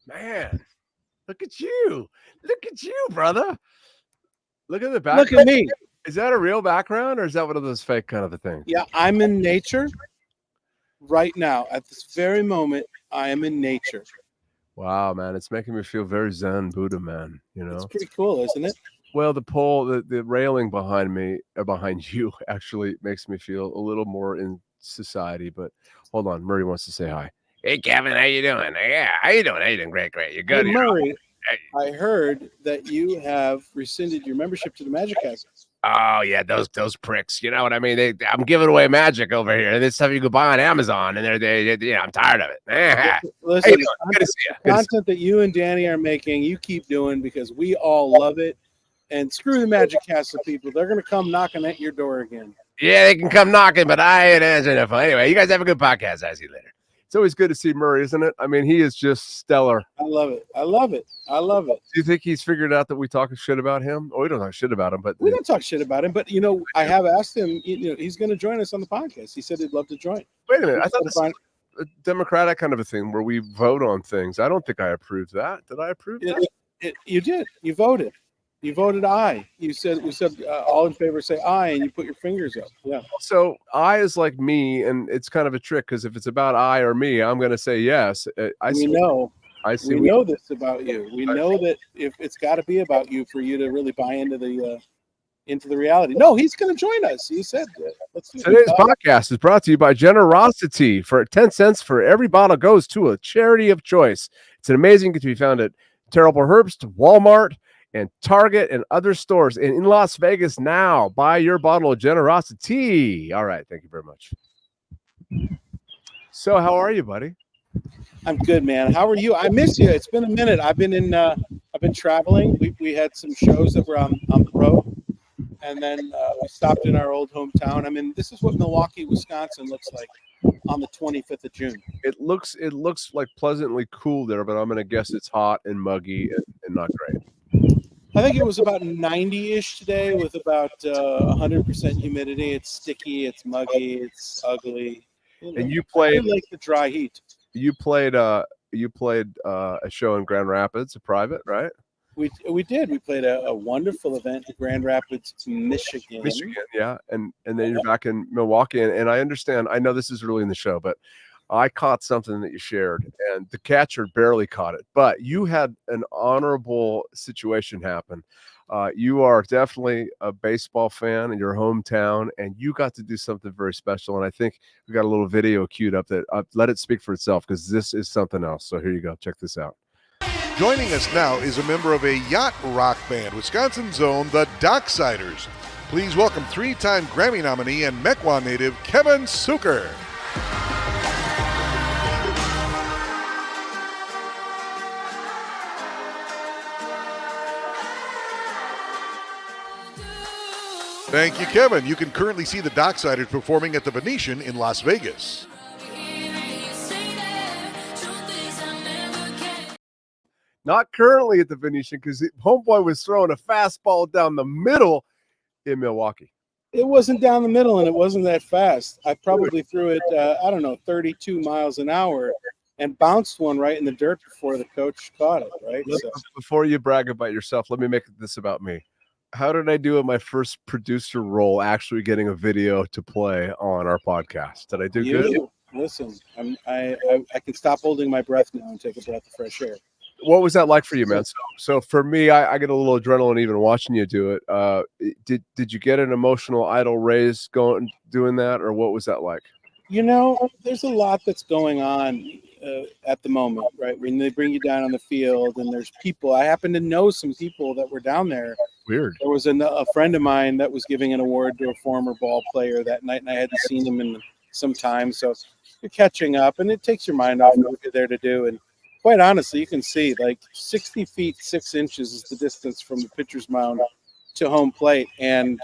Man, look at you. Look at you, brother. Look at the Look background. at me. Is that a real background or is that one of those fake kind of a thing? Yeah, I'm in nature right now. At this very moment, I am in nature. Wow, man, it's making me feel very Zen Buddha, man. It's pretty cool, isn't it? Well, the pole, the railing behind me, behind you, actually makes me feel a little more in society. But hold on, Murray wants to say hi. Hey, Kevin, how you doing? Yeah, how you doing? How you doing? Great, great. You're Hey, good. Murray, I heard that you have rescinded your membership to the Magic Castle. Oh yeah, those pricks. You know what I mean? I'm giving away magic over here. This stuff you could buy on Amazon, and I'm tired of it. Listen, Hey, good to see you. Good to see content that you and Danny are making, you keep doing because we all love it. And screw the Magic Castle people. They're going to come knocking at your door again. you. Yeah, they can come knocking, but I ain't answering the phone. Anyway, you guys have a good podcast. I'll see you later. It's always good to see Murray, isn't it? I mean, he is just stellar. I love it. I love it. I love it. Do you think he's figured out that we talk shit about him? Oh, we don't talk shit about him, but We don't talk shit about him. But, I have asked him, he's going to join us on the podcast. He said he'd love to join. Wait a minute. I thought this was a democratic kind of a thing where we vote on things. I don't think I approved that. Did I approve that? You did. You voted. You voted aye. You said all in favor say aye, and you put your fingers up. Yeah. So I is like me, and it's kind of a trick because if it's about I or me, I'm going to say yes. We know this about you. We know that if it's got to be about you for you to really buy into the reality. No, he's going to join us. He said that. Today's podcast is brought to you by Generosity. For 10 cents for every bottle goes to a charity of choice. It's an amazing gift to be found at Terrible Herbst, Walmart, and Target and other stores. And in Las Vegas now, buy your bottle of Generosity. All right. Thank you very much. So how are you, buddy? I'm good, man. How are you? I miss you. It's been a minute. I've been traveling. We had some shows that were on the road. And then we stopped in our old hometown. I mean, this is what Milwaukee, Wisconsin looks like on the 25th of June. It looks like pleasantly cool there, but I'm going to guess it's hot and muggy and not great. I think it was about 90-ish today with about 100% humidity. It's sticky, it's muggy, it's ugly. And you played like the dry heat. You played a show in Grand Rapids, a private, right? We did. We played a wonderful event in Grand Rapids, Michigan. Yeah. And then you're back in Milwaukee. And I understand, I know this is really in the show, but I caught something that you shared, and the catcher barely caught it. But you had an honorable situation happen. You are definitely a baseball fan in your hometown, and you got to do something very special. And I think we got a little video queued up that let it speak for itself, because this is something else. So here you go. Check this out. Joining us now is a member of a yacht rock band, Wisconsin's own, the Docksiders. Please welcome three-time Grammy nominee and Mequon native Kevin Suker. Thank you, Kevin. You can currently see the Docksiders performing at the Venetian in Las Vegas. Not currently at the Venetian, because homeboy was throwing a fastball down the middle in Milwaukee. It wasn't down the middle, and it wasn't that fast. I probably threw it, 32 miles an hour, and bounced one right in the dirt before the coach caught it, right? So. Before you brag about yourself, let me make this about me. How did I do in my first producer role, actually getting a video to play on our podcast? Did I do good? Listen, I can stop holding my breath now and take a breath of fresh air. What was that like for you, man? So for me, I get a little adrenaline even watching you do it. Did you get an emotional idol raise doing that, or what was that like? There's a lot that's going on at the moment, right? When they bring you down on the field, and there's people. I happen to know some people that were down there. Weird. There was a friend of mine that was giving an award to a former ball player that night, and I hadn't seen him in some time. So you're catching up, and it takes your mind off of what you're there to do. And quite honestly, you can see like 60 feet, 6 inches is the distance from the pitcher's mound to home plate. And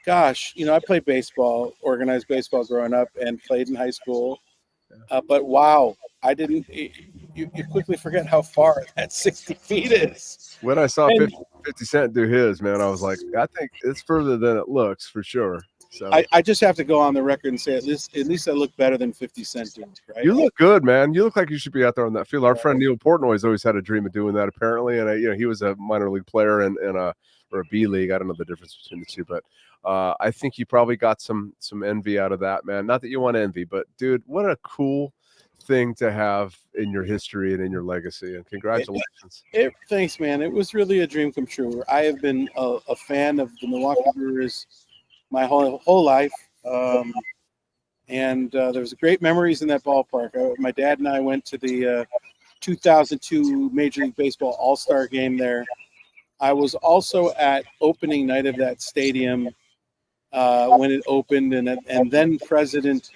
gosh, I played baseball, organized baseball growing up, and played in high school. But wow, I didn't. You quickly forget how far that 60 feet is. When I saw 50 Cent do his, man, I was like, I think it's further than it looks for sure. So I just have to go on the record and say at least I look better than 50 Cent did, right? you look good, man. You look like you should be out there on that field. Our friend Neil Portnoy's always had a dream of doing that, apparently, and he was a minor league player and a B league. I don't know the difference between the two, but I think you probably got some envy out of that, man. Not that you want envy, but dude, what a cool thing to have in your history and in your legacy. And congratulations. Thanks, man. It was really a dream come true. I have been a fan of the Milwaukee Brewers my whole life. And there was great memories in that ballpark. My dad and I went to the 2002 Major League Baseball All-Star game there. I was also at opening night of that stadium when it opened, and then President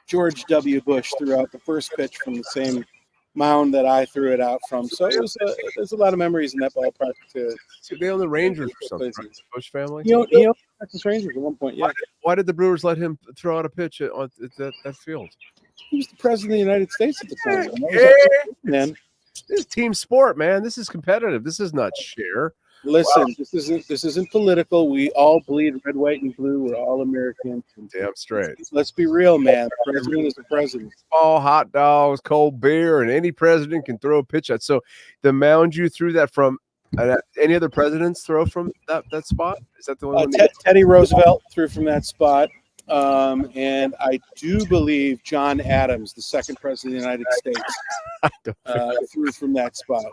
George W. Bush threw out the first pitch from the same mound that I threw it out from. So there's a lot of memories in that ballpark too. So they own the Rangers or something, right? The Bush family? He owned the Texas Rangers at one point, yeah. Why did the Brewers let him throw out a pitch at that field? He was the president of the United States at the time. Man. This is team sport, man. This is competitive. This is not share. Listen, wow. This isn't political. We all bleed red, white, and blue. We're all Americans. Damn straight. Let's be real, man. The president is the president. All hot dogs, cold beer, and any president can throw a pitch at. So the mound you threw that from, any other presidents throw from that spot? Is that the one? Teddy Roosevelt threw from that spot. And I do believe John Adams, the second president of the United States, threw from that spot.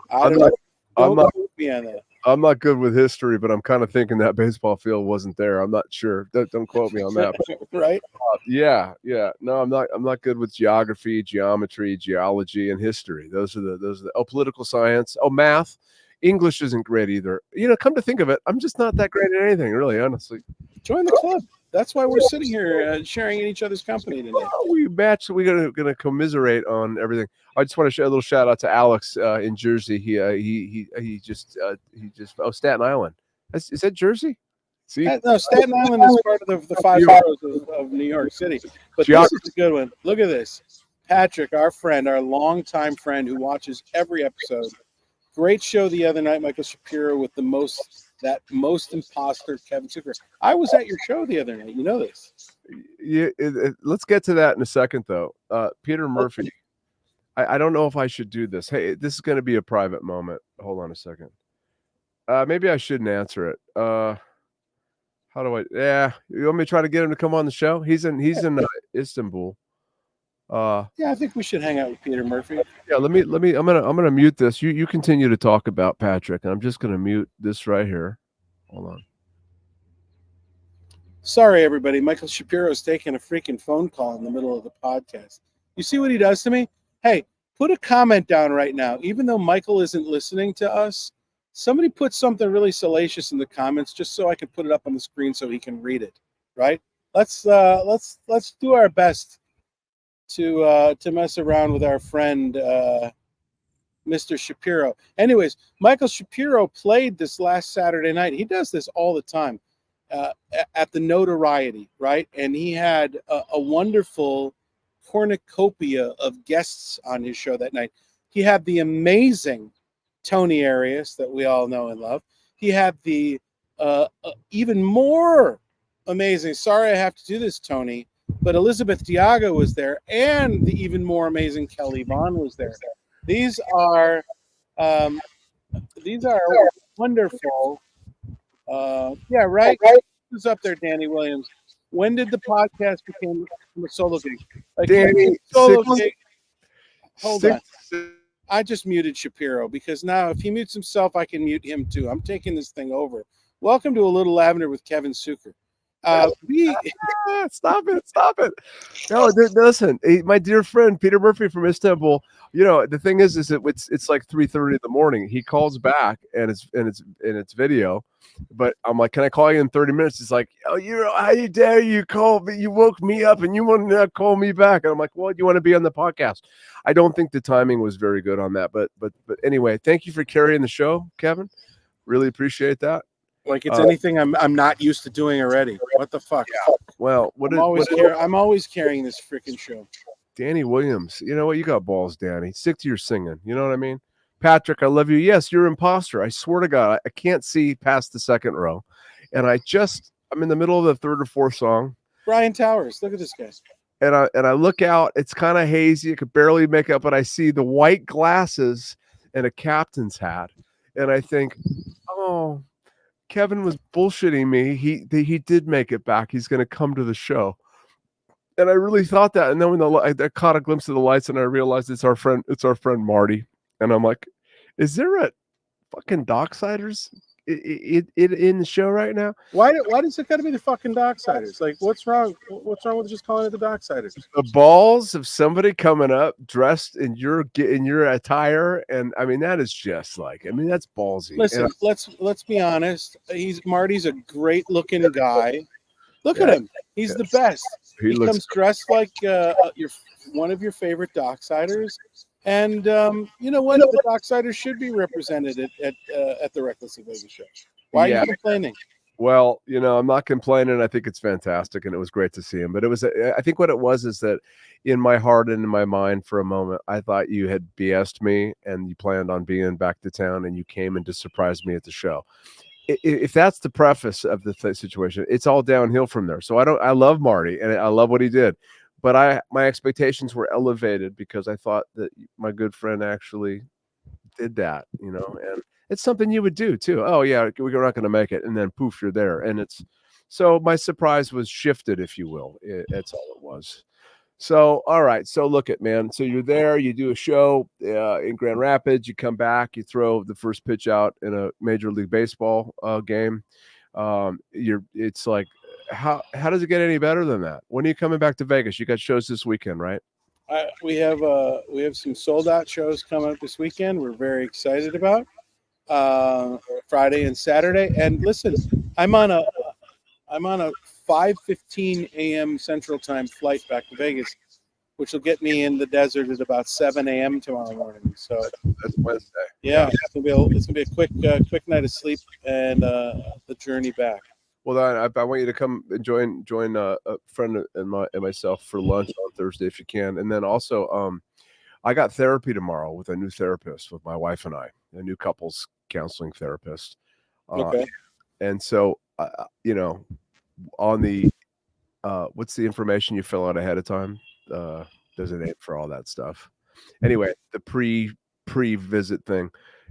I'm not good with history, but I'm kind of thinking that baseball field wasn't there. I'm not sure. Don't quote me on that. Right? Yeah. No, I'm not good with geography, geometry, geology, and history. Those are the political science. Oh, math. English isn't great either. Come to think of it, I'm just not that great at anything, really, honestly. Join the club. That's why we're sitting here sharing in each other's company today. We're gonna commiserate on everything. I just want to share a little shout out to Alex in Jersey. He just Staten Island. Is that Jersey? See, no, Staten Island is part of the five boroughs of New York City. But this is a good one. Look at this, Patrick, our friend, our longtime friend who watches every episode. Great show the other night, Michael Shapiro with the most imposter Kevin Zucker. I was at your show the other night. You know this. Yeah, let's get to that in a second, though. Peter Murphy. I don't know if I should do this. Hey, this is going to be a private moment. Hold on a second. Maybe I shouldn't answer it. How do I? Yeah, you want me to try to get him to come on the show? He's in Istanbul. Yeah, I think we should hang out with Peter Murphy. Yeah, let me. I'm gonna mute this. You continue to talk about Patrick, and I'm just gonna mute this right here. Hold on. Sorry, everybody. Michael Shapiro's taking a freaking phone call in the middle of the podcast. You see what he does to me? Hey, put a comment down right now. Even though Michael isn't listening to us, somebody put something really salacious in the comments just so I can put it up on the screen so he can read it. Right? Let's do our best to mess around with our friend Mr. Shapiro. Anyways, Michael Shapiro played this last Saturday night. He does this all the time at the Notoriety, right? And he had a wonderful cornucopia of guests on his show that night. He had the amazing Tony Arias that we all know and love. He had the even more amazing, sorry I have to do this, Tony, but Elizabeth Diago was there, and the even more amazing Kelly Vaughn was there. These are wonderful. Yeah, right. Who's up there, Danny Williams? When did the podcast become a solo gig? Danny, solo gig. Hold on. I just muted Shapiro because now if he mutes himself, I can mute him too. I'm taking this thing over. Welcome to A Little Lavender with Kevin Zucker. Stop it. No, listen, my dear friend Peter Murphy from Istanbul. The thing is that it's like 3:30 in the morning. He calls back and it's video, but I'm like, can I call you in 30 minutes? He's like, oh, how dare you call me? You woke me up and you want to call me back? And I'm like, well, you want to be on the podcast? I don't think the timing was very good on that, but anyway, thank you for carrying the show, Kevin. Really appreciate that. Like it's anything I'm not used to doing already. What the fuck? Yeah. Well, I'm always carrying this freaking show. Danny Williams, you know what? You got balls, Danny. Stick to your singing. You know what I mean? Patrick, I love you. Yes, you're an imposter. I swear to God, I can't see past the second row. And I just I'm in the middle of the third or fourth song. Brian Towers, look at this guy. And I look out, it's kind of hazy. I could barely make up, but I see the white glasses and a captain's hat. And I think, oh, Kevin was bullshitting me. He did make it back. He's going to come to the show. And I really thought that. And then when I caught a glimpse of the lights and I realized it's our friend Marty. And I'm like, is there a fucking Docksiders in the show right now? Why does it got to be the fucking Docksiders? Like, what's wrong? What's wrong with just calling it the Docksiders? The balls of somebody coming up dressed in your attire, and I mean that is just like, I mean that's ballsy. Listen, let's be honest. Marty's a great looking guy. Look at him. He's the best. He comes dressed like one of your favorite Docksiders. And you know what? The Docksiders should be represented at the Recklessly Vegas show. Why are you complaining? Well, you know, I'm not complaining. I think it's fantastic, and it was great to see him. But it was, I think what it was is that in my heart and in my mind for a moment, I thought you had BS'd me and you planned on being back to town, and you came and just surprised me at the show. If that's the preface of the situation, it's all downhill from there. So I love Marty, and I love what he did. But my expectations were elevated because I thought that my good friend actually did that, you know, and it's something you would do too. Oh yeah, we're not going to make it, and then poof, you're there, and it's so my surprise was shifted, if you will. That's all it was. So all right, so look at man. So you're there, you do a show in Grand Rapids, you come back, you throw the first pitch out in a Major League Baseball game. It's like. How does it get any better than that? When are you coming back to Vegas? You got shows this weekend, right? We have some sold out shows coming up this weekend. We're very excited about Friday and Saturday. And listen, I'm on a 5:15 a.m. Central Time flight back to Vegas, which will get me in the desert at about 7 a.m. tomorrow morning. So that's Wednesday. Yeah, it's gonna be a quick night of sleep and the journey back. Well, I want you to come and join a friend and myself for lunch on Thursday if you can. And then also, I got therapy tomorrow with a new therapist with my wife and I, a new couples counseling therapist. Okay. And so, you know, on the what's the information you fill out ahead of time? There's a name for all that stuff. Anyway, the pre-visit thing.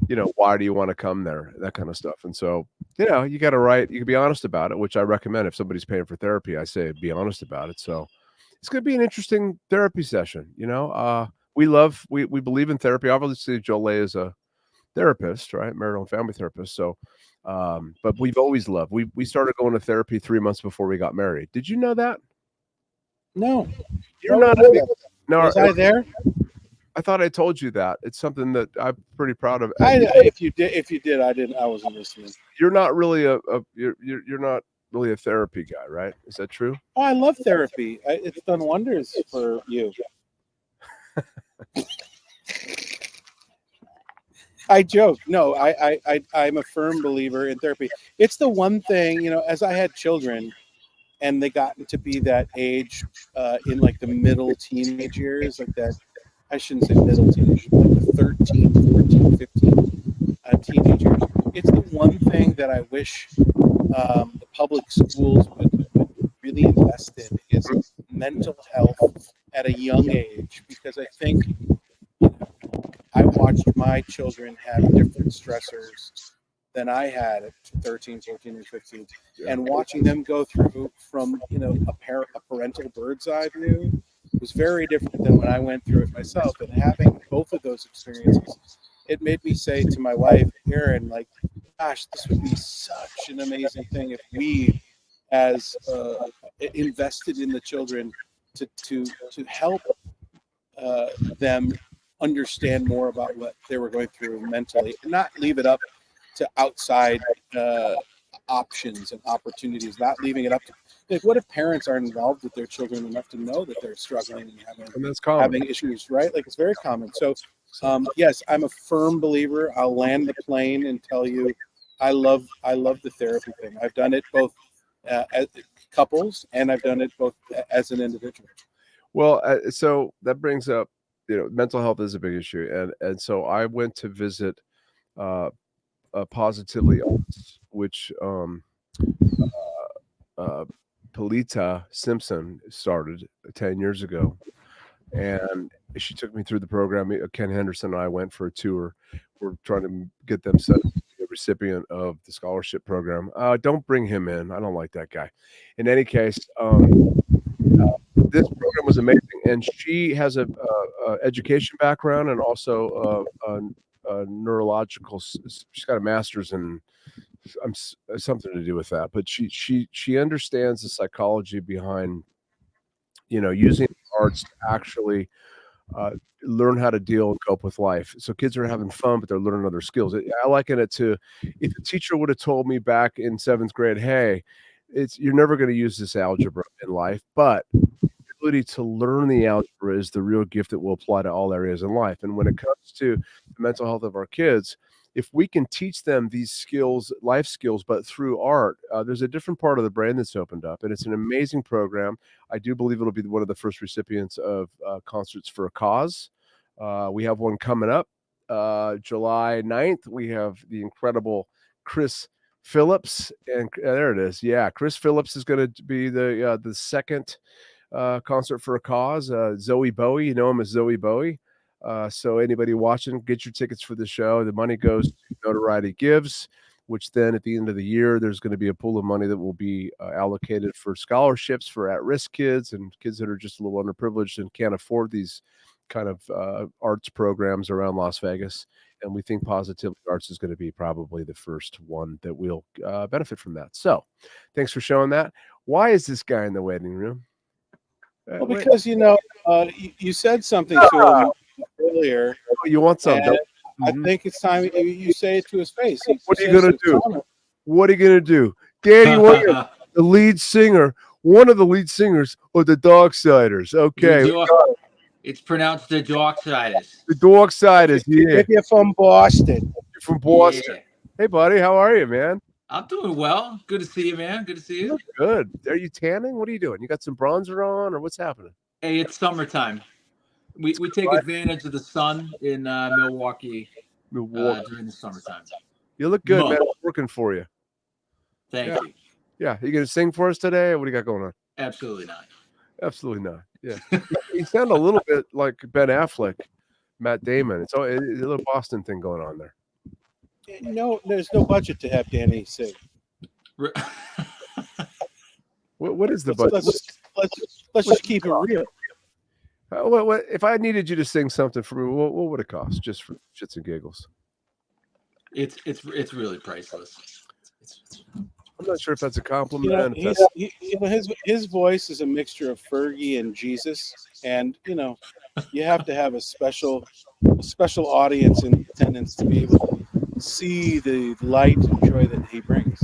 You know, why do you want to come there? That kind of stuff. And so, you know, you got to write, you can be honest about it, which I recommend. If somebody's paying for therapy, I say be honest about it. So it's going to be an interesting therapy session. You know, we believe in therapy. Obviously, Jolie is a therapist, right? Marital and family therapist. So, but we've always loved, we started going to therapy 3 months before we got married. Did you know that? No. You're not. No, was I there? I thought I told you that. It's something that I'm pretty proud of. If you did, I didn't. I wasn't listening. You're not really you're not really a therapy guy, right? Is that true? Oh, I love therapy. It's done wonders for you. I joke. No, I'm a firm believer in therapy. It's the one thing, you know, as I had children and they got to be that age in like the middle teenage years, like that. I shouldn't say middle teenage, like the 13, 14, 15 teenagers. It's the one thing that I wish the public schools would really invest in is mental health at a young age, because I think I watched my children have different stressors than I had at 13, 14, and 15. And watching them go through from, you know, a parental bird's eye view was very different than when I went through it myself. And having both of those experiences, it made me say to my wife, Erin, like, gosh, this would be such an amazing thing if we, as invested in the children, to help them understand more about what they were going through mentally, and not leave it up to outside options and opportunities, not leaving it up to, like, what if parents aren't involved with their children enough to know that they're struggling and having issues, right? Like, it's very common. So yes, I'm a firm believer. I'll land the plane and tell you I love the therapy thing. I've done it both as couples, and I've done it both as an individual. Well, so that brings up, you know, mental health is a big issue, and so I went to visit Positively Honest, which Pelita Simpson started 10 years ago. And she took me through the program. Ken Henderson and I went for a tour. We're trying to get them set up to be a recipient of the scholarship program. Don't bring him in. I don't like that guy. In any case, this program was amazing, and she has a education background and also a neurological. She's got a master's in something to do with that. But she understands the psychology behind using arts to actually learn how to deal and cope with life. So kids are having fun, but they're learning other skills. I liken it to if a teacher would have told me back in 7th grade, hey, you're never going to use this algebra in life, but the ability to learn the algebra is the real gift that will apply to all areas in life. And when it comes to the mental health of our kids, if we can teach them these skills, life skills, but through art, there's a different part of the brain that's opened up, and it's an amazing program. I do believe it'll be one of the first recipients of Concerts for a Cause. We have one coming up July 9th. We have the incredible Chris Phillips, and there it is. Yeah, Chris Phillips is going to be the second Concert for a Cause. Zoe Bowie, you know him as Zoe Bowie. So anybody watching, get your tickets for the show. The money goes to Notoriety Gives, which then at the end of the year, there's going to be a pool of money that will be allocated for scholarships for at-risk kids and kids that are just a little underprivileged and can't afford these kind of arts programs around Las Vegas. And we think Positively Arts is going to be probably the first one that will benefit from that. So thanks for showing that. Why is this guy in the waiting room? Well, because, you said something to him earlier. You want something? I think it's time you say it to his face. What are you going to do? What are you going to do? Danny Williams, the lead singer, one of the lead singers of the Dogsiders. Okay. It's pronounced the Dogsiders. The Dogsiders, yeah. If you're from Boston. You're from Boston. Yeah. Hey, buddy, how are you, man? I'm doing well. Good to see you, man. Good to see you. Good. Are you tanning? What are you doing? You got some bronzer on, or what's happening? Hey, it's summertime. We take advantage of the sun in Milwaukee during the summertime. You look good, man. I'm working for you. Thank you. Yeah. You going to sing for us today, or what do you got going on? Absolutely not. Absolutely not. Yeah. You sound a little bit like Ben Affleck, Matt Damon. It's a little Boston thing going on there. No, there's no budget to have Danny sing. What is the budget? Let's just keep it real. What if I needed you to sing something for me? What would it cost, just for shits and giggles? It's really priceless. I'm not sure if that's a compliment. His voice is a mixture of Fergie and Jesus, and you have to have a special audience in attendance to be able to see the light and joy that he brings.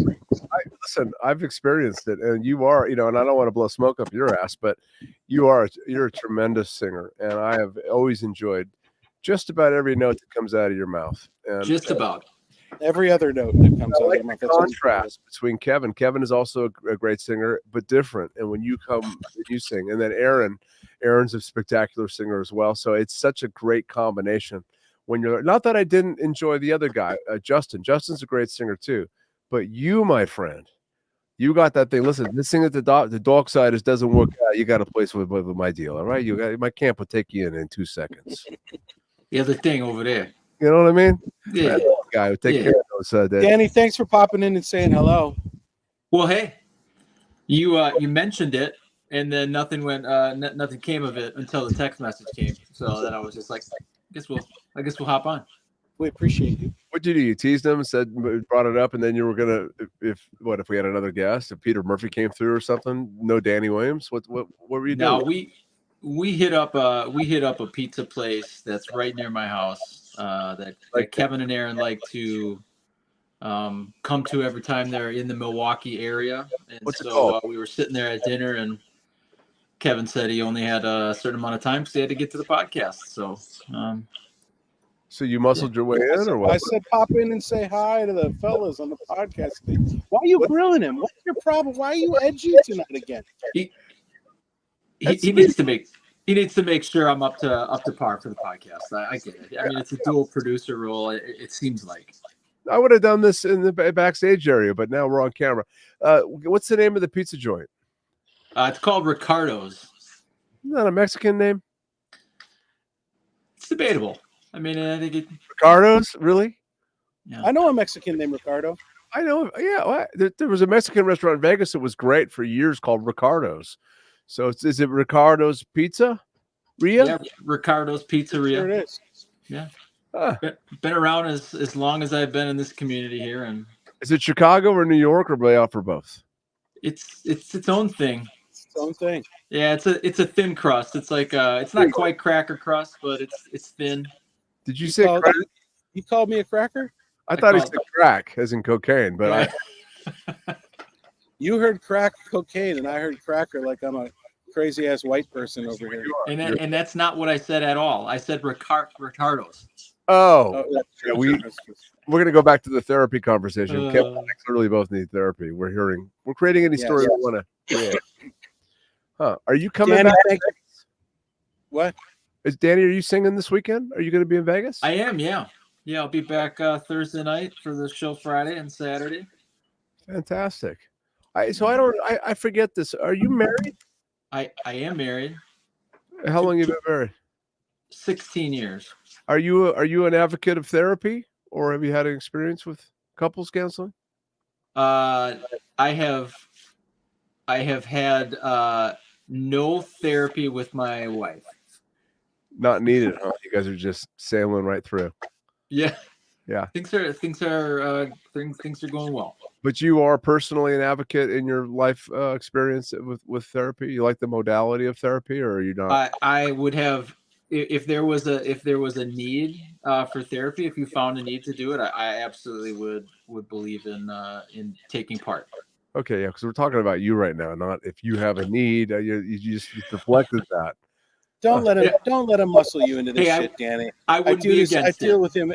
Listen, I've experienced it, and you are, and I don't want to blow smoke up your ass, but you're a tremendous singer, and I have always enjoyed just about every note that comes out of your mouth. And just about every other note that comes out of your mouth. The contrast between Kevin. Kevin is also a great singer, but different. And when you sing, and then Aaron's a spectacular singer as well. So it's such a great combination. When you're not that I didn't enjoy the other guy, Justin. Justin's a great singer too. But you, my friend, you got that thing. Listen, this thing at the Dogsiders doesn't work out. You got a place with my deal, all right? My camp will take you in 2 seconds. The other thing over there. You know what I mean? Yeah. That guy would take care of those. Danny, thanks for popping in and saying hello. Well, hey, you mentioned it, and then nothing came of it until the text message came. So then I was just like, I guess we'll hop on. We appreciate you. What did you do? You teased him, brought it up, and then you were gonna if we had another guest, if Peter Murphy came through or something? No, Danny Williams. What were you doing? No, we hit up a pizza place that's right near my house that Kevin and Aaron like to come to every time they're in the Milwaukee area. And what's it called? We were sitting there at dinner, and Kevin said he only had a certain amount of time because he had to get to the podcast. So you muscled your way in, or what? I said, pop in and say hi to the fellas on the podcast. Why are you grilling him? What's your problem? Why are you edgy tonight again? He needs to make sure I'm up to par for the podcast. I get it. I mean, it's a dual producer role. It seems like. I would have done this in the backstage area, but now we're on camera. What's the name of the pizza joint? It's called Ricardo's. Isn't that a Mexican name? It's debatable. I mean, I think it. Ricardo's, really? Yeah. I know a Mexican named Ricardo. I know. Yeah, well, there was a Mexican restaurant in Vegas that was great for years called Ricardo's. So is it Ricardo's Pizza? Yeah, Ricardo's Pizzeria. Sure it is. Yeah. Been around as long as I've been in this community here, and is it Chicago or New York, or they offer both? It's its own thing. It's its own thing. Yeah, it's a thin crust. It's like it's not quite cracker crust, but it's thin. Did you say crack? You called me a cracker? I thought he said crack, as in cocaine, but you heard crack cocaine, and I heard cracker like I'm a crazy ass white person over here. And that's not what I said at all. I said Ricardo's. Oh, yeah, we're gonna go back to the therapy conversation. Kevin and I clearly both need therapy. We're creating any story we want to. Yeah. Huh? Are you coming Danny, back? What? Is Danny? Are you singing this weekend? Are you going to be in Vegas? I am. Yeah. I'll be back Thursday night for the show Friday and Saturday. Fantastic. I forget this. Are you married? I am married. How long have you been married? 16 years. Are you an advocate of therapy, or have you had an experience with couples counseling? I have had no therapy with my wife. Not needed, huh? You guys are just sailing right through. Yeah. Things are going well. But you are personally an advocate in your life experience with therapy. You like the modality of therapy, or are you not? I would have, if there was a need for therapy. If you found a need to do it, I absolutely would believe in taking part. Okay, yeah, because we're talking about you right now, not if you have a need. You just deflected that. Don't let him muscle you into this shit, Danny. I deal with him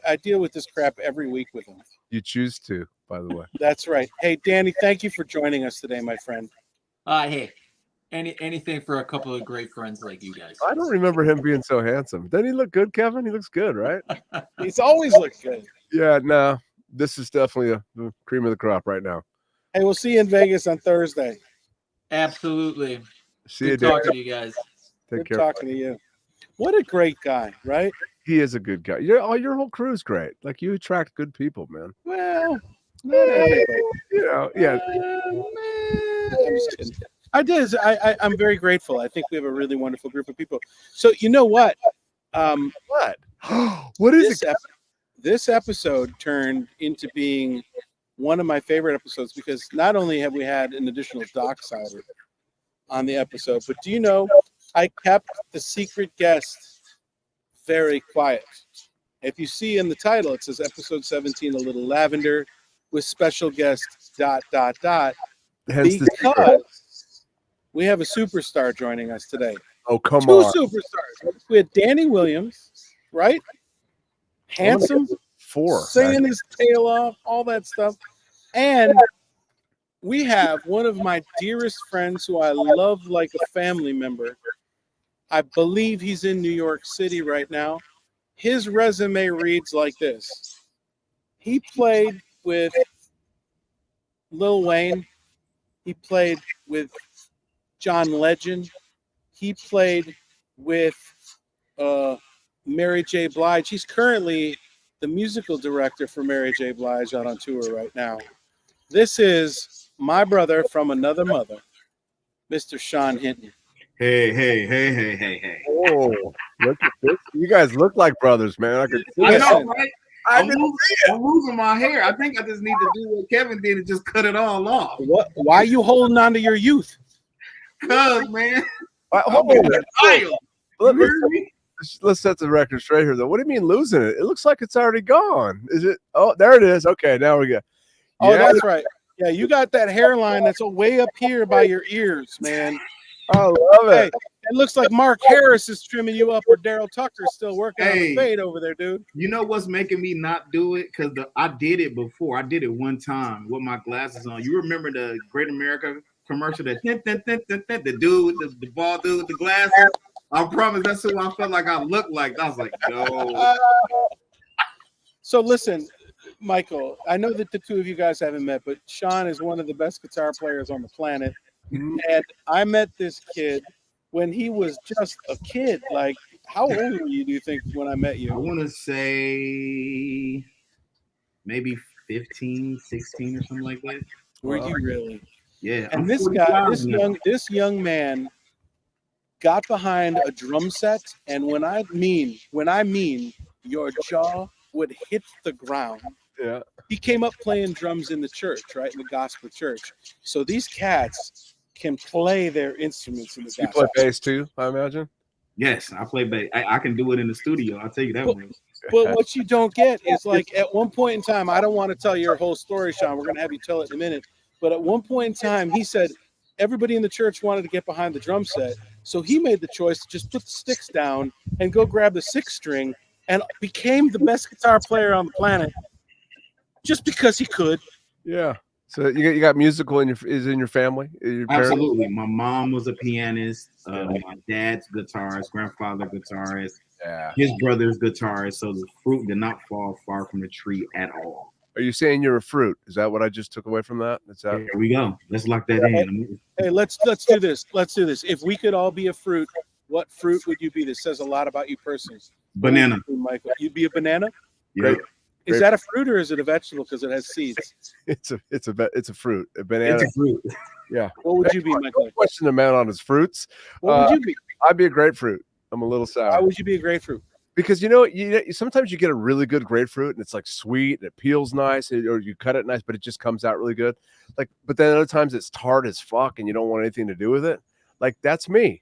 I deal with this crap every week with him. You choose to, by the way. That's right. Hey, Danny, thank you for joining us today, my friend. Hey, anything for a couple of great friends like you guys. I don't remember him being so handsome. Doesn't he look good, Kevin? He looks good, right? He's always looked good. Yeah, no, this is definitely the cream of the crop right now. Hey, we'll see you in Vegas on Thursday. Absolutely. See you, talking to you guys. Take care. Good talking to you. What a great guy, right? He is a good guy. Your whole crew is great. Like, you attract good people, man. Well, not everybody. Yeah. I'm just kidding. I'm very grateful. I think we have a really wonderful group of people. So you know what? What? What is it? This episode turned into being one of my favorite episodes because not only have we had an additional docksider on the episode, but do you know I kept the secret guest very quiet. If you see in the title, it says episode 17, A Little Lavender, with special guest ... Because we have a superstar joining us today. Oh, come Two on. Superstars. We had Danny Williams, right? Handsome, singing his tail off, all that stuff. And we have one of my dearest friends who I love like a family member. I believe he's in New York City right now. His resume reads like this. He played with Lil Wayne. He played with John Legend. He played with Mary J. Blige. He's currently the musical director for Mary J. Blige out on tour right now. This is my brother from another mother, Mr. Shonn Hinton. Hey. Oh, look at this. You guys look like brothers, man. I know, right? I'm losing my hair. I think I just need to do what Kevin did and just cut it all off. What? Why are you holding on to your youth? Cause, man. Let's set the record straight here, though. What do you mean losing it? It looks like it's already gone. Is it? Oh, there it is. Okay, now we go. Oh, yeah. That's right. Yeah, you got that hairline that's way up here by your ears, man. I love it. Hey, it looks like Mark Harris is trimming you up, or Daryl Tucker's still working on the fade over there, dude. You know what's making me not do it? Because I did it before. I did it one time with my glasses on. You remember the Great America commercial? The dude with the bald dude with the glasses? I promise that's who I felt like I looked like. I was like, no. So listen, Michael, I know that the two of you guys haven't met, but Shonn is one of the best guitar players on the planet. Mhm. And I met this kid when he was just a kid. Like, how old were you, do you think, when I met I you? want to say maybe 15, 16 or something like that. Were Wow. you really? Yeah. And I'm this guy, 45 now. this young man got behind a drum set, and when I mean your jaw would hit the ground. Yeah. He came up playing drums in the church, right, in the gospel church. So these cats can play their instruments in the You play gospel. bass too, I imagine. Yes, I play bass. I can do it in the studio. I'll tell you that one. But what you don't get is, like, at one point in time, I don't want to tell your whole story, Shonn. We're going to have you tell it in a minute. But at one point in time, he said everybody in the church wanted to get behind the drum set. So he made the choice to just put the sticks down and go grab the six string and became the best guitar player on the planet just because he could. Yeah. So you got musical in your family? Your parents? Absolutely. My mom was a pianist. My dad's guitarist, grandfather guitarist, Yeah. his brother's guitarist. So the fruit did not fall far from the tree at all. Are you saying you're a fruit? Is that what I just took away from that? Is that Here we go. Let's lock that in. Hey, let's do this. Let's do this. If we could all be a fruit, what fruit would you be? This says a lot about you personally. Banana. Michael, you'd be a banana. Yeah. Is that a fruit or is it a vegetable because it has seeds? it's a fruit. A banana. It's a fruit. Yeah. What would you be, Michael? Question the man on his fruits. What would you be? I'd be a grapefruit. I'm a little Why sour. would you be a grapefruit? Because sometimes you get a really good grapefruit and it's like sweet and it peels nice, or you cut it nice, but it just comes out really good. Like, but then other times it's tart as fuck and you don't want anything to do with it. Like, that's me.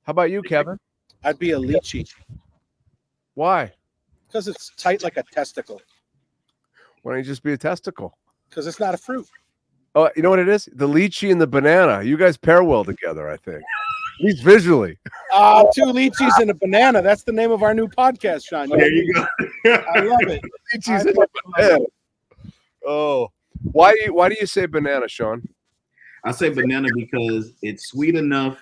How about you, Kevin? I'd be a lychee Why? because it's tight like a testicle. Why don't you just be a testicle? Because it's not a fruit. Oh, you know what it is? The lychee and the banana. You guys pair well together, I think. At least visually. Two lychees and a banana. That's the name of our new podcast, Shonn. There you go. I love it. Lychees and a banana. Oh, why do you say banana, Shonn? I say banana because it's sweet enough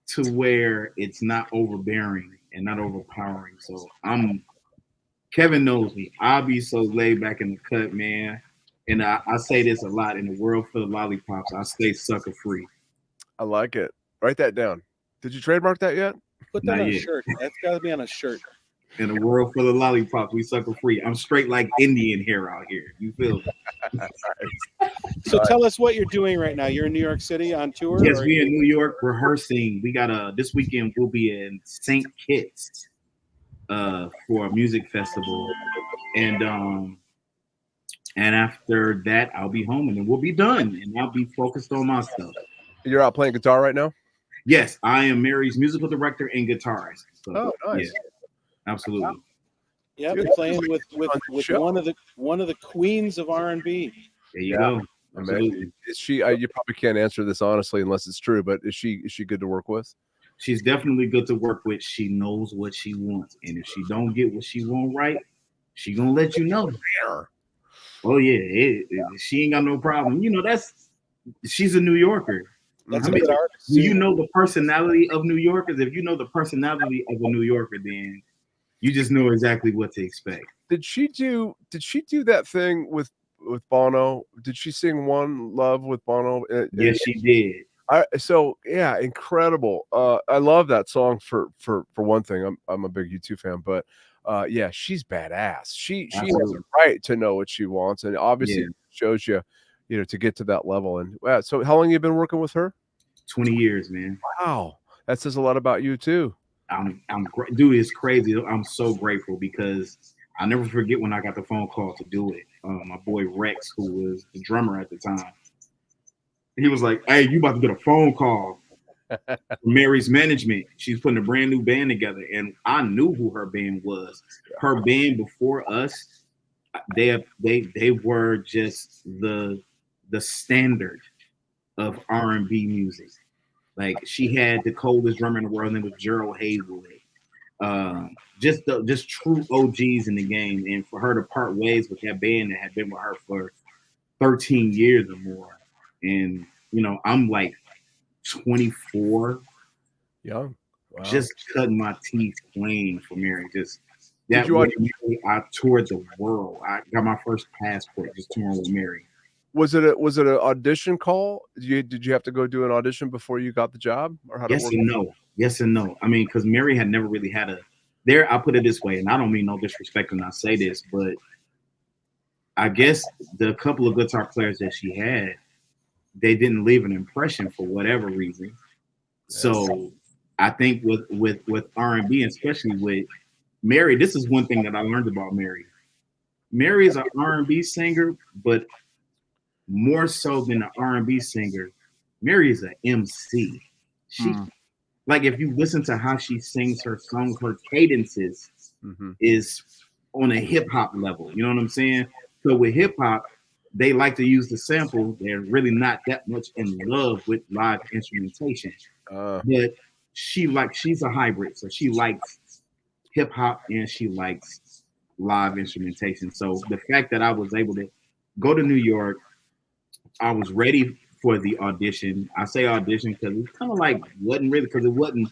to where it's not overbearing and not overpowering. So Kevin knows me. I'll be so laid back in the cut, man. And I say this a lot, in the world full of lollipops, I stay sucker free. I like it. Write that down. Did you trademark that yet? Put that Not on a yet. shirt. That's got to be on a shirt. In a world full of lollipops, we sucker free. I'm straight like Indian hair out here. You feel me? So tell us what you're doing right now. You're in New York City on tour? Yes, or- we in New York rehearsing. We got this weekend we'll be in St. Kitts for a music festival. And after that I'll be home and then we'll be done and I'll be focused on my stuff. You're out playing guitar right now? Yes, I am Mary's musical director and guitarist. So, Oh, nice. Yeah, absolutely. Yeah, we're playing with one of the queens of R&B. There you go. Absolutely. Is she? You probably can't answer this honestly unless it's true. But is she good to work with? She's definitely good to work with. She knows what she wants, and if she don't get what she want right, she gonna let you know. Oh yeah, she ain't got no problem. You know she's a New Yorker. That's I a mean, good artist. you know the personality of New Yorkers. If you know the personality of a New Yorker, then you just know exactly what to expect. Did she do that thing with Bono? Did she sing One Love with Bono? Yes, she did. So yeah, incredible. I love that song for one thing. I'm a big U2 fan, but yeah, she's badass. She has a right to know what she wants, and obviously it shows you to get to that level. And so how long you been working with her? 20 years, man. Wow, that says a lot about you too. Dude, it's crazy. I'm so grateful because I'll never forget when I got the phone call to do it. My boy Rex, who was the drummer at the time, he was like, "Hey, you about to get a phone call from Mary's management. She's putting a brand new band together." And I knew who her band was. Her band before us, they were just the standard of R&B music. Like, she had the coldest drummer in the world, and it was Gerald Haywood. Just true OGs in the game. And for her to part ways with that band that had been with her for 13 years or more. And, I'm like 24. Young. Wow. Just cutting my teeth playing for Mary. Just That you with Mary, I toured the world. I got my first passport just touring with Mary. Was it an audition call? Did you have to go do an audition before you got the job, or how did it Yes work? and no. Yes and no. I mean, because Mary had never really had a there. I'll put it this way, and I don't mean no disrespect when I say this, but I guess the couple of guitar players that she had, they didn't leave an impression for whatever reason. So I think with R&B, especially with Mary, this is one thing that I learned about Mary. Mary is an R&B singer, but more so than an R&B singer, Mary is an MC. She like if you listen to how she sings her songs, her cadences is on a hip hop level. You know what I'm saying? So with hip hop, they like to use the sample. They're really not that much in love with live instrumentation. But she's a hybrid, so she likes hip hop and she likes live instrumentation. So the fact that I was able to go to New York, I was ready for the audition. I say audition because it's kind of like wasn't really because it wasn't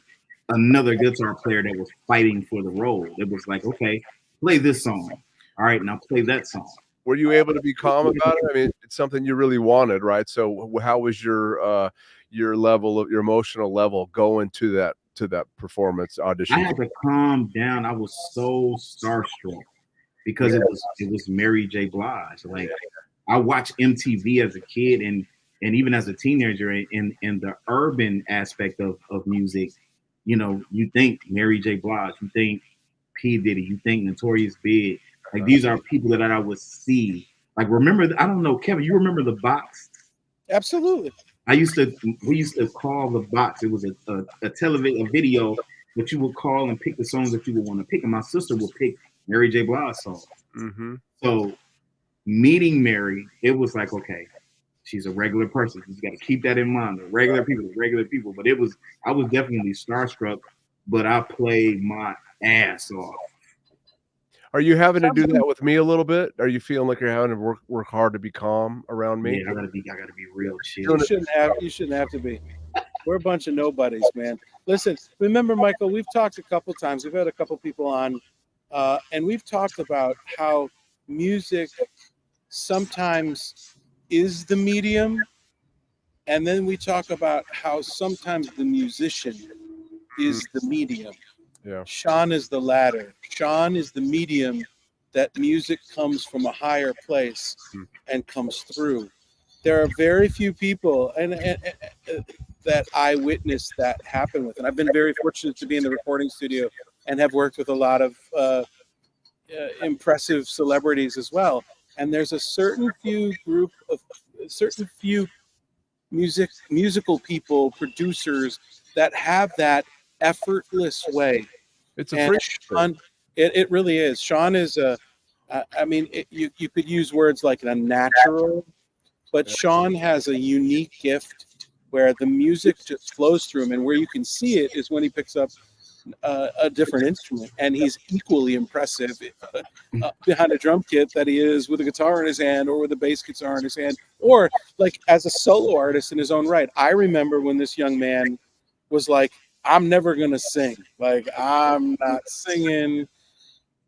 another guitar player that was fighting for the role. It was like, okay, play this song. All right, now play that song. Were you able to be calm about it? I mean, it's something you really wanted, right? So how was your level of your emotional level going to that performance audition? I had to calm down. I was so starstruck because it was Mary J. Blige. Like I watched MTV as a kid and even as a teenager in the urban aspect of music, you know, you think Mary J. Blige, you think P. Diddy, you think Notorious Big. Like these are people that I would see. Like remember, I don't know, Kevin, you remember the box? Absolutely. We used to call the box. It was a television video that you would call and pick the songs that you would want to pick. And my sister would pick Mary J. Blige songs. So meeting Mary, it was like, okay, she's a regular person. You got to keep that in mind. Regular people. But I was definitely starstruck, but I played my ass off. Are you having to do that with me a little bit? Are you feeling like you're having to work hard to be calm around me? Yeah, I gotta be real chill. You shouldn't have to be. We're a bunch of nobodies, man. Listen, remember, Michael, we've talked a couple times. We've had a couple people on, and we've talked about how music sometimes is the medium, and then we talk about how sometimes the musician is the medium. Yeah. Shonn is the latter. Shonn is the medium that music comes from a higher place and comes through. There are very few people and that I witnessed that happen with. And I've been very fortunate to be in the recording studio and have worked with a lot of impressive celebrities as well. And there's a certain few musical people, producers that have that effortless way. It's a Shonn, it really is. Shonn is you could use words like a natural, but Shonn has a unique gift where the music just flows through him, and where you can see it is when he picks up a different instrument, and he's equally impressive behind a drum kit that he is with a guitar in his hand or with a bass guitar in his hand, or like as a solo artist in his own right. I remember when this young man was like, I'm never gonna sing. Like, I'm not singing.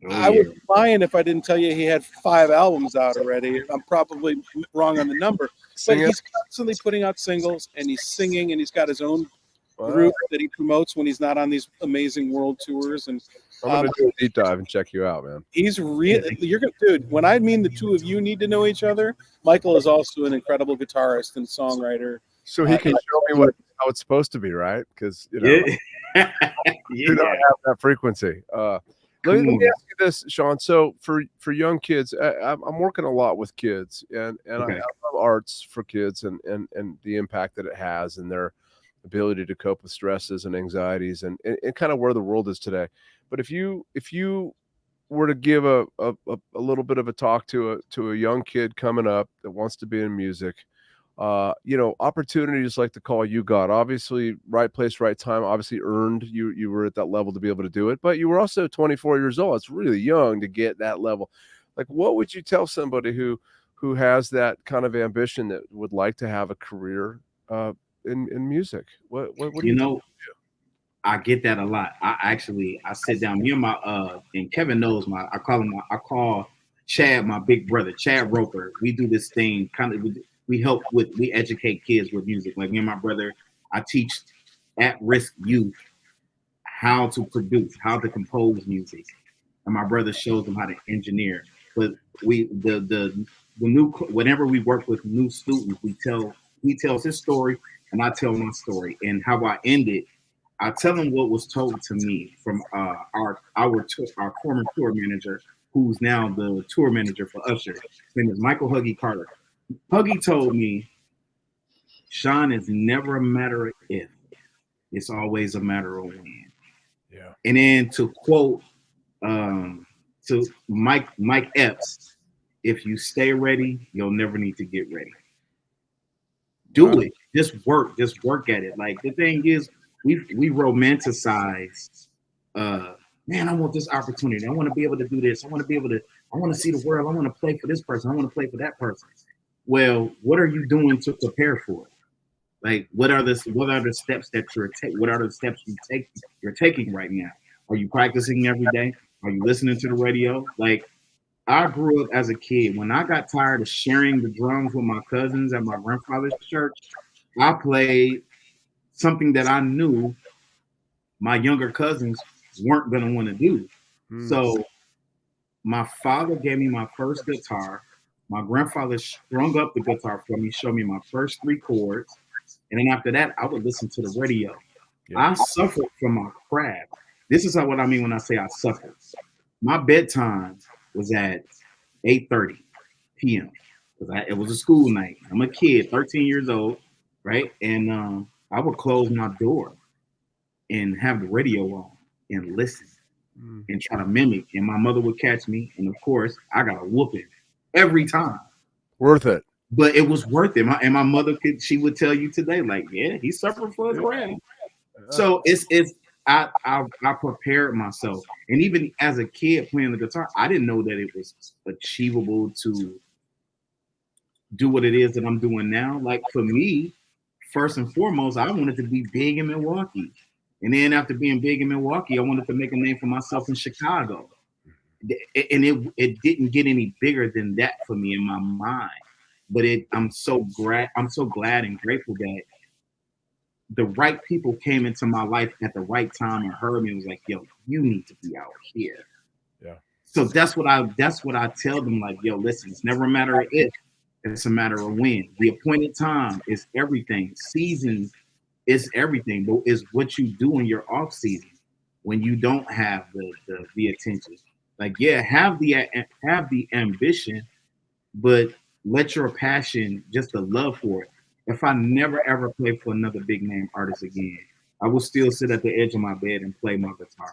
I would be lying if I didn't tell you he had 5 albums out already. I'm probably wrong on the number, but he's constantly putting out singles and he's singing, and he's got his own group that he promotes when he's not on these amazing world tours. And I'm gonna do a deep dive and check you out, man. He's really, dude. When I mean the two of you need to know each other, Michael is also an incredible guitarist and songwriter. So he can show me how it's supposed to be, right? Because you know, you don't have that frequency. Let me ask you this, Shonn. So for young kids, I'm working a lot with kids, and I love arts for kids and the impact that it has and their ability to cope with stresses and anxieties and kind of where the world is today. But if you were to give a little bit of a talk to a young kid coming up that wants to be in music, you know, opportunities like the call you got, obviously right place, right time, obviously earned. You were at that level to be able to do it, but you were also 24 years old. It's really young to get that level. Like, what would you tell somebody who has that kind of ambition that would like to have a career in music? What do you know? I get that a lot. I sit down. Me and my and Kevin knows I call Chad my big brother, Chad Roper. We do this thing we educate kids with music. Like me and my brother, I teach at-risk youth how to produce, how to compose music, and my brother shows them how to engineer. But the new, whenever we work with new students, he tells his story and I tell my story, and how I end it. I tell them what was told to me from our former tour manager, who's now the tour manager for Usher. His name is Michael Huggy Carter. Huggy told me, Shonn, is never a matter of if, it's always a matter of when. Yeah. And then to quote to Mike Epps, if you stay ready, you'll never need to get ready. Do it. Just work at it. Like, the thing is, we romanticize man, I want this opportunity. I want to be able to do this. I want to see the world. I want to play for this person. I want to play for that person. Well, what are you doing to prepare for it? Like, what are the steps that you're taking? What are the steps you're taking right now? Are you practicing every day? Are you listening to the radio? Like, I grew up as a kid. When I got tired of sharing the drums with my cousins at my grandfather's church, I played something that I knew my younger cousins weren't going to want to do. So my father gave me my first guitar. My grandfather strung up the guitar for me, showed me my first 3 chords. And then after that, I would listen to the radio. Yeah. I suffered from my craft. This is what I mean when I say I suffered. My bedtime was at 8:30 p.m. It was a school night. I'm a kid, 13 years old, right? And I would close my door and have the radio on and listen and try to mimic. And my mother would catch me. And of course, I got a whooping every time. Worth it. But it was worth it. My mother she would tell you today, like, yeah, he suffered for his craft. So I prepared myself. And even as a kid playing the guitar, I didn't know that it was achievable to do what it is that I'm doing now. Like, for me, first and foremost, I wanted to be big in Milwaukee. And then after being big in Milwaukee, I wanted to make a name for myself in Chicago. And it didn't get any bigger than that for me in my mind. But I'm so glad and grateful that the right people came into my life at the right time and heard me and was like, yo, you need to be out here. Yeah. So that's what I tell them, like, yo, listen, it's never a matter of if, it's a matter of when. The appointed time is everything. Season is everything, but it's what you do in your off season when you don't have the attention. Like, yeah, have the ambition, but let your passion, just the love for it. If I never ever play for another big name artist again, I will still sit at the edge of my bed and play my guitar.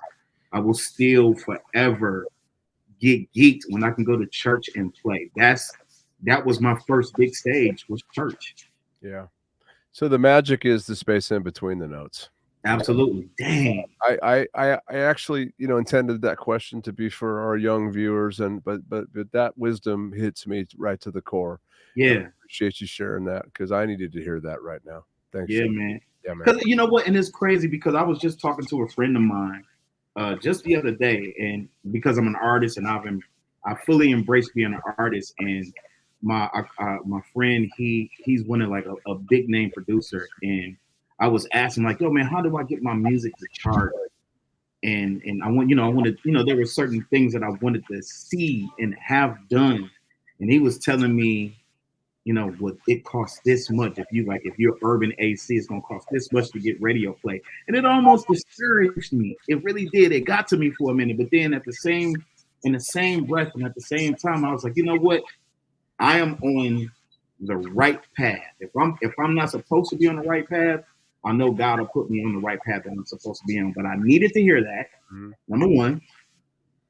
I will still forever get geeked when I can go to church and play. That was my first big stage, was church. Yeah. So the magic is the space in between the notes. Absolutely. Dang. I actually, intended that question to be for our young viewers, but that wisdom hits me right to the core. Yeah. I appreciate you sharing that, because I needed to hear that right now. Thanks. Yeah, man. Yeah, man. Because you know what, and it's crazy because I was just talking to a friend of mine just the other day, and because I'm an artist and I fully embrace being an artist, and my friend, he's one of like a big name producer, and I was asking, like, yo, man, how do I get my music to chart? And I wanted, there were certain things that I wanted to see and have done. And he was telling me, what it costs this much. If you're urban AC, it's gonna cost this much to get radio play. And it almost discouraged me. It really did. It got to me for a minute. But then in the same breath and at the same time, I was like, you know what? I am on the right path. If I'm not supposed to be on the right path, I know God will put me on the right path that I'm supposed to be on. But I needed to hear that, number one,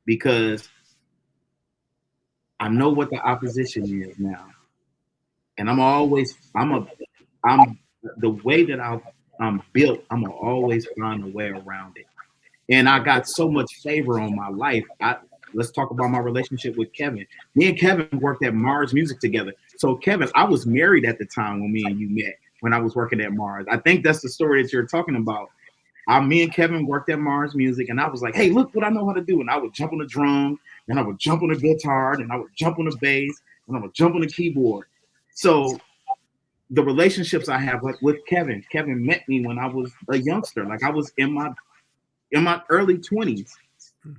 because I know what the opposition is now. And I'm the way that I'm built, I'm gonna always find a way around it. And I got so much favor on my life. Let's talk about my relationship with Kevin. Me and Kevin worked at Mars Music together. So Kevin, I was married at the time when me and you met, when I was working at Mars. I think that's the story that you're talking about. me and Kevin worked at Mars Music, and I was like, hey, look what I know how to do. And I would jump on the drum, and I would jump on the guitar, and I would jump on the bass, and I would jump on the keyboard. So the relationships I have, like with Kevin met me when I was a youngster. Like I was in my early 20s.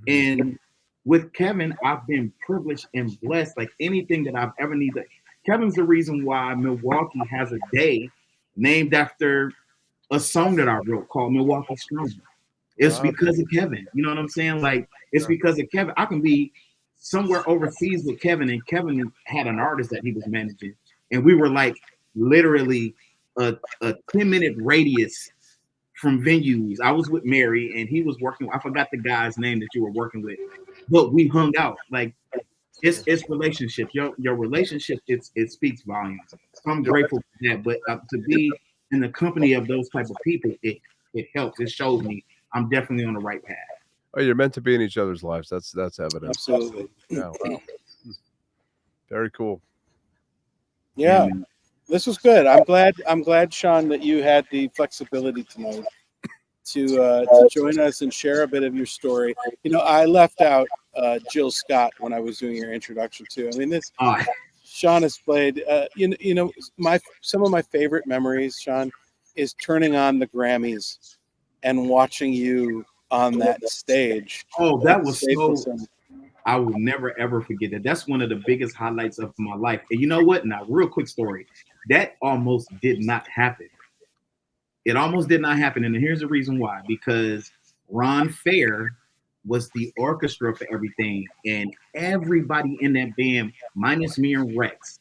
And with Kevin, I've been privileged and blessed. Like anything that I've ever needed. Kevin's the reason why Milwaukee has a day named after a song that I wrote called Milwaukee Strong. It's because of Kevin. You know what I'm saying? Like, it's because of Kevin. I can be somewhere overseas with Kevin, and Kevin had an artist that he was managing. And we were like literally a 10-minute radius from venues. I was with Mary, and he was working. I forgot the guy's name that you were working with, but we hung out. Like, it's relationships. Your relationship, it speaks volumes. So I'm grateful for that. But to be in the company of those type of people, it helps. It shows me I'm definitely on the right path. Oh, you're meant to be in each other's lives. That's evident. Absolutely. Yeah, wow. Very cool. Yeah. This was good. I'm glad, Shonn, that you had the flexibility tonight to join us and share a bit of your story. You know, I left out Jill Scott when I was doing your introduction too. I mean, this Shonn has played. You know, some of my favorite memories, Shonn, is turning on the Grammys and watching you on that stage. Oh, that was so. I will never ever forget that. That's one of the biggest highlights of my life. And you know what? Now, real quick story. That almost did not happen. It almost did not happen. And here's the reason why. Because Ron Fair was the orchestra for everything. And everybody in that band, minus me and Rex,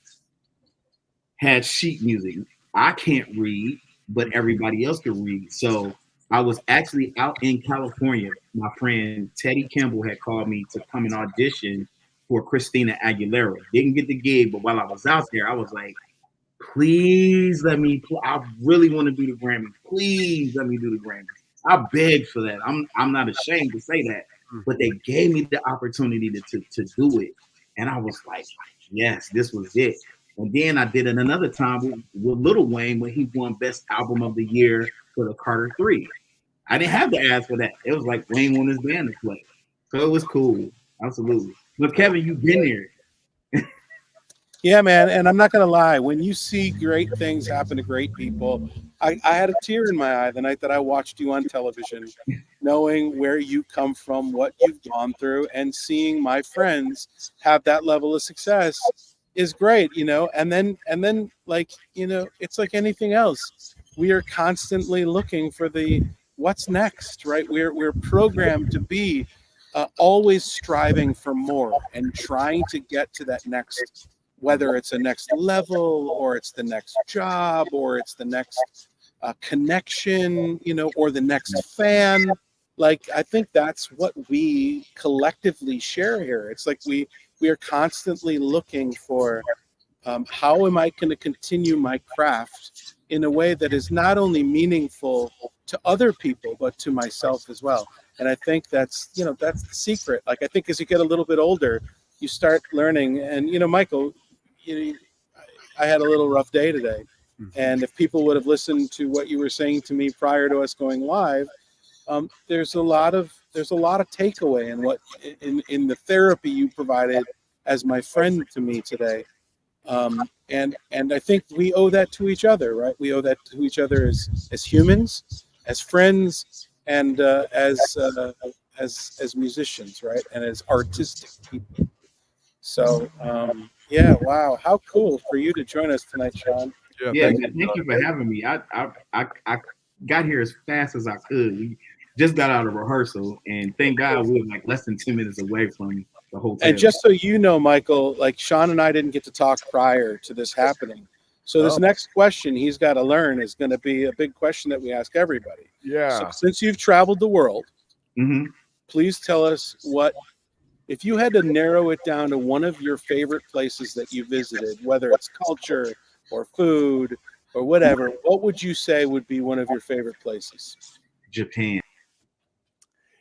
had sheet music. I can't read, but everybody else could read. So I was actually out in California. My friend Teddy Campbell had called me to come and audition for Christina Aguilera. Didn't get the gig, but while I was out there, I was like, please let me, I really want to do the Grammy. Please let me do the Grammy. I begged for that. I'm not ashamed to say that, but they gave me the opportunity to do it. And I was like, yes, this was it. And then I did it another time with Lil Wayne when he won Best Album of the Year for the Carter 3. I didn't have to ask for that. It was like Wayne wanted his band to play. So it was cool. Absolutely. But Kevin, you've been there. Yeah, man. And I'm not going to lie. When you see great things happen to great people, I had a tear in my eye the night that I watched you on television, knowing where you come from, what you've gone through, and seeing my friends have that level of success is great, you know. And then like, you know, it's like anything else. We are constantly looking for the what's next, right? We're programmed to be always striving for more and trying to get to that next, whether it's a next level or it's the next job or it's the next connection, you know, or the next fan. Like, I think that's what we collectively share here. It's like we are constantly looking for how am I going to continue my craft in a way that is not only meaningful to other people, but to myself as well. And I think that's, you know, that's the secret. Like, I think as you get a little bit older, you start learning. And, you know, Michael, you know, I had a little rough day today. And if people would have listened to what you were saying to me prior to us going live, there's a lot of takeaway in what in the therapy you provided as my friend to me today. And I think we owe that to each other, right? We owe that to each other as humans, as friends, and as musicians, right? And as artistic people. So yeah, wow, how cool for you to join us tonight, Shonn. Yeah, thank you for having me. I got here as fast as I could. We just got out of rehearsal, and thank God we were like less than 10 minutes away from the hotel. And just so you know, Michael, like Shonn and I didn't get to talk prior to this happening. So this next question he's got to learn is going to be a big question that we ask everybody. Yeah. So since you've traveled the world, please tell us if you had to narrow it down to one of your favorite places that you visited, whether it's culture or food or whatever, what would you say would be one of your favorite places? Japan.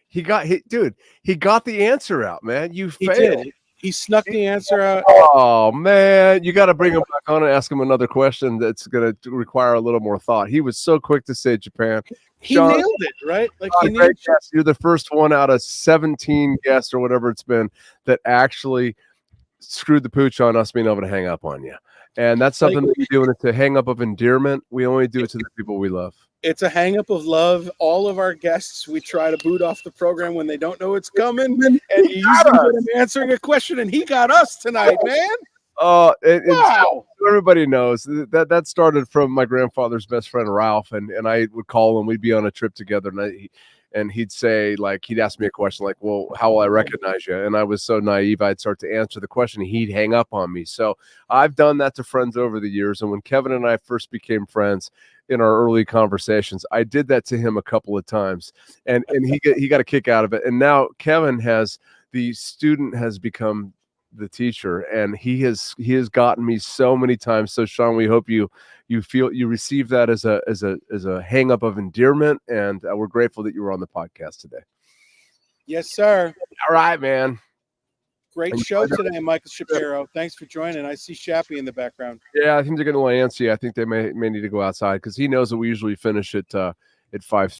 He got the answer out, man. You failed. Did. He snuck the answer out. Oh man, you got to bring him back on and ask him another question that's going to require a little more thought. He was so quick to say Japan. He Shonn, nailed it, right? Like he great nailed guest. You're the first one out of 17 guests or whatever it's been that actually screwed the pooch on us being able to hang up on you. And that's something that we do, and it's a hang up of endearment. We only do it to the people we love. It's a hang up of love. All of our guests, we try to boot off the program when they don't know it's coming, and you usually get him answering a question, and he got us tonight, man. Wow. Wow. Everybody knows that started from my grandfather's best friend Ralph, and I would call him. We'd be on a trip together, and he'd say, like, he'd ask me a question like, well, how will I recognize you? And I was so naive, I'd start to answer the question, and he'd hang up on me. So I've done that to friends over the years. And when Kevin and I first became friends in our early conversations, I did that to him a couple of times, and he got a kick out of it. And now the student has become the teacher, and he has gotten me so many times. So Shonn, we hope you receive that as a hang up of endearment, and we're grateful that you were on the podcast today. Yes, sir. All right, man. Great show today, Michael Shapiro. Thanks for joining. I see Shappy in the background. Yeah, I think they're going to want to answer you. I think they may need to go outside because he knows that we usually finish at 5.